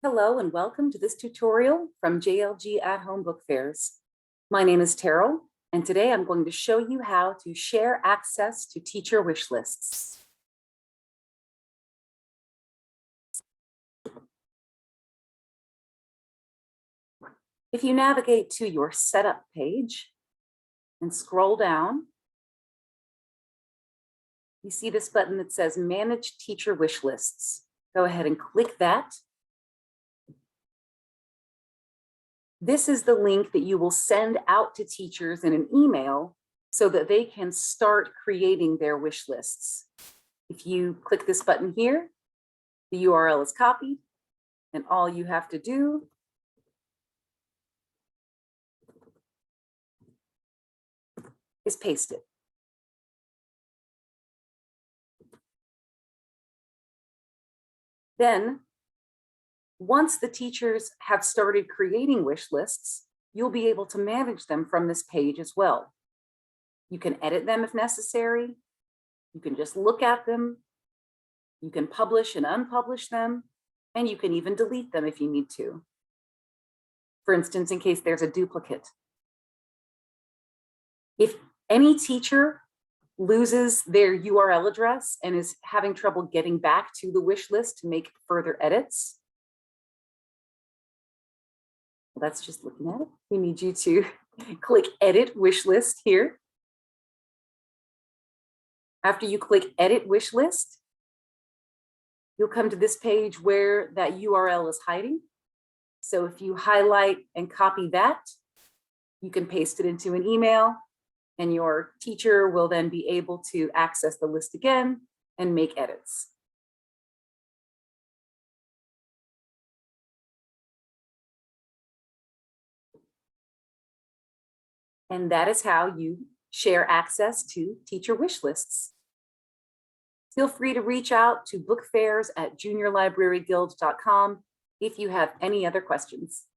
Hello and welcome to this tutorial from JLG at-home book fairs. My name is Terrell, and today I'm going to show you how to share access to teacher wish lists. If you navigate to your setup page and scroll down, you see this button that says Manage Teacher Wish Lists. Go ahead and click that. This is the link that you will send out to teachers in an email so that they can start creating their wish lists. If you click this button here, the URL is copied, and all you have to do is paste it. Then, once the teachers have started creating wish lists, you'll be able to manage them from this page as well. You can edit them if necessary. You can just look at them. You can publish and unpublish them, and you can even delete them if you need to. For instance, in case there's a duplicate. If any teacher loses their URL address and is having trouble getting back to the wish list to make further edits, that's just looking at it. We need you to click Edit Wish List here. After you click Edit Wish List, you'll come to this page where that URL is hiding. So if you highlight and copy that, you can paste it into an email, and your teacher will then be able to access the list again and make edits. And that is how you share access to teacher wish lists. Feel free to reach out to bookfairs@juniorlibraryguild.com if you have any other questions.